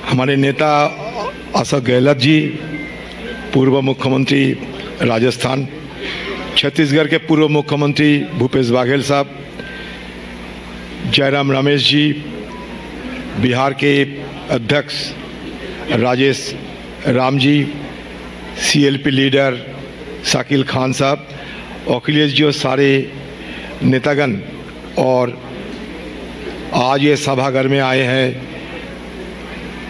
हमारे नेता अशोक गहलोत जी, पूर्व मुख्यमंत्री राजस्थान, छत्तीसगढ़ के पूर्व मुख्यमंत्री भूपेश बघेल साहब, जयराम रमेश जी, बिहार के अध्यक्ष राजेश राम जी, सीएलपी लीडर शाकिल खान साहब, अखिलेश जी और सारे नेतागण, और आज ये सभागार में आए हैं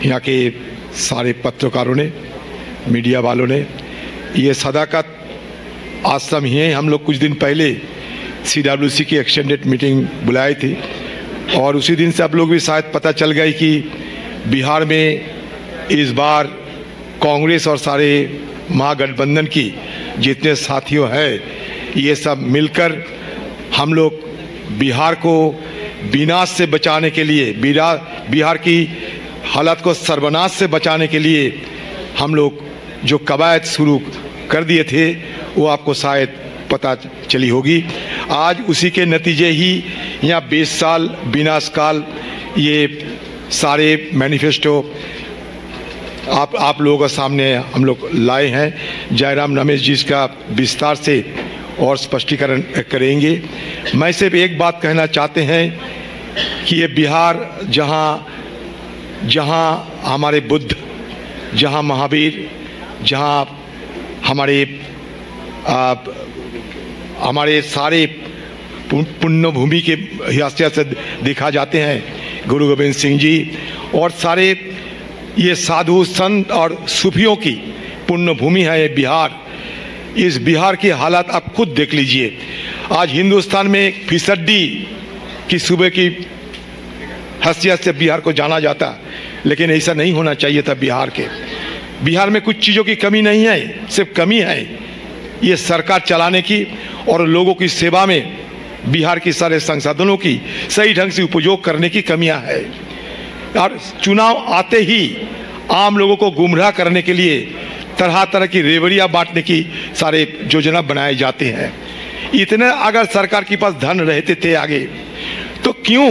यहाँ के सारे पत्रकारों ने, मीडिया वालों ने। ये सदाकत आश्रम ही है। हम लोग कुछ दिन पहले CWC की एक्सटेंडेड मीटिंग बुलाई थी और उसी दिन से आप लोग भी शायद पता चल गए कि बिहार में इस बार कांग्रेस और सारे महागठबंधन की जितने साथियों हैं, ये सब मिलकर हम लोग बिहार को विनाश से बचाने के लिए, बिहार की हालत को सर्वनाश से बचाने के लिए हम लोग जो कवायद शुरू कर दिए थे वो आपको शायद पता चली होगी। आज उसी के नतीजे ही यहाँ 20 साल विनाश काल ये सारे मैनिफेस्टो आप लोगों के सामने हम लोग लाए हैं। जयराम रमेश जी इसका विस्तार से और स्पष्टीकरण करेंगे। मैं सिर्फ एक बात कहना चाहते हैं कि ये बिहार जहाँ हमारे बुद्ध, जहाँ महावीर, जहाँ हमारे सारे पुण्य भूमि के हैसियत से दिखा जाते हैं, गुरु गोविंद सिंह जी और सारे ये साधु संत और सूफियों की पुण्य भूमि है ये बिहार। इस बिहार की हालत आप खुद देख लीजिए। आज हिंदुस्तान में 1% की सूबे की हैसियत से बिहार को जाना जाता, लेकिन ऐसा नहीं होना चाहिए था। बिहार में कुछ चीज़ों की कमी नहीं है, सिर्फ कमी है ये सरकार चलाने की और लोगों की सेवा में बिहार की सारे संसाधनों की सही ढंग से उपयोग करने की कमियां है। और चुनाव आते ही आम लोगों को गुमराह करने के लिए तरह तरह की रेवड़ियाँ बांटने की सारे योजना बनाए जाते हैं। इतने अगर सरकार के पास धन रहते थे आगे, तो क्यों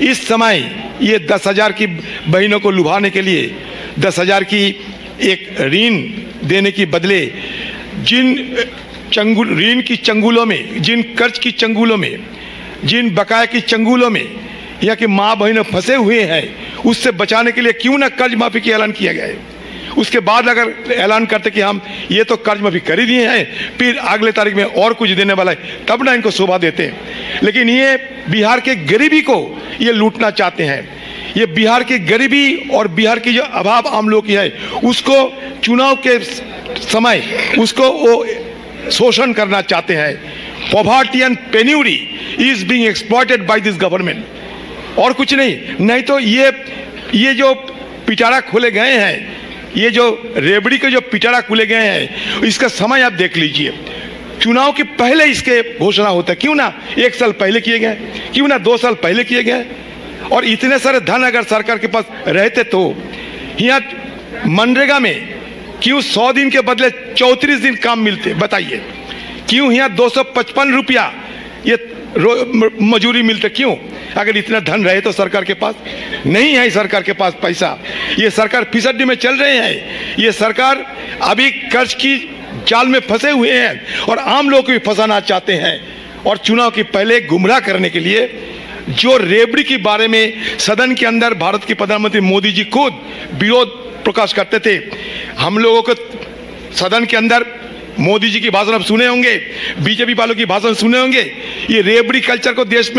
इस समय ये 10,000 की बहनों को लुभाने के लिए 10,000 की एक ऋण देने के बदले जिन ऋण की चंगुलों में, जिन कर्ज की चंगुलों में, जिन बकाया की चंगुलों में यहाँ के माँ बहनों फंसे हुए हैं, उससे बचाने के लिए क्यों ना कर्ज माफी का ऐलान किया गया है। उसके बाद अगर ऐलान करते कि हम ये तो कर्ज माफी कर ही दिए हैं, फिर अगले तारीख में और कुछ देने वाला है, तब ना इनको शोभा देते हैं। लेकिन ये बिहार के गरीबी को ये लूटना चाहते हैं। ये बिहार की गरीबी और बिहार की जो अभाव आम लोग की है, उसको चुनाव के समय उसको वो शोषण करना चाहते हैं। Poverty and penury is being exploited by this government, और कुछ नहीं तो ये जो पिटारा खोले गए हैं, ये जो रेवड़ी के जो पिटारा खुले गए हैं, इसका समय आप देख लीजिए। चुनाव के पहले इसके घोषणा होता है, क्यों ना 1 साल पहले किए गए, क्यों ना 2 साल पहले किए गए। और इतने सारे धन अगर सरकार के पास रहते तो यहाँ मनरेगा में क्यों 100 दिन के बदले 34 दिन काम मिलते, बताइए। क्यों यहाँ 255 रुपया ये मजूरी मिलते, क्यों? अगर इतना धन रहे तो सरकार के पास नहीं है। सरकार के पास पैसा, ये सरकार फिसड्डी में चल रहे हैं। ये सरकार अभी कर्ज की जाल में फंसे हुए हैं और आम लोग को भी फंसाना चाहते हैं। और चुनाव के पहले गुमराह करने के लिए जो रेवड़ी के बारे में सदन के अंदर भारत के प्रधानमंत्री मोदी जी खुद विरोध प्रकाश करते थे। हम लोगों को सदन के अंदर मोदी जी की भाषण आप सुने होंगे, बीजेपी वालों की भाषण सुने होंगे। ये रेवड़ी कल्चर को देश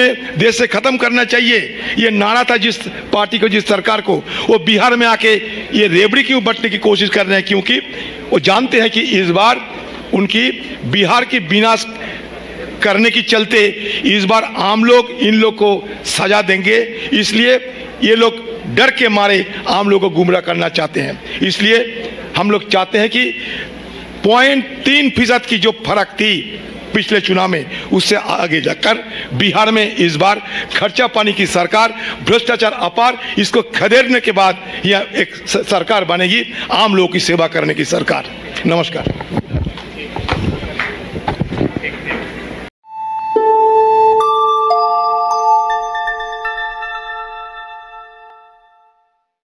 से खत्म करना चाहिए, ये नारा था जिस पार्टी को, जिस सरकार को। वो बिहार में आके ये रेवड़ी क्यों बंटने की कोशिश कर रहे हैं? क्योंकि वो जानते हैं कि इस बार उनकी बिहार की विनाश करने की चलते इस बार आम लोग इन लोग को सजा देंगे। इसलिए ये लोग डर के मारे आम लोगों को गुमराह करना चाहते हैं। इसलिए हम लोग चाहते हैं कि 0.3% की जो फर्क थी पिछले चुनाव में, उससे आगे जाकर बिहार में इस बार खर्चा पानी की सरकार, भ्रष्टाचार अपार, इसको खदेड़ने के बाद यह एक सरकार बनेगी आम लोगों की सेवा करने की सरकार। नमस्कार।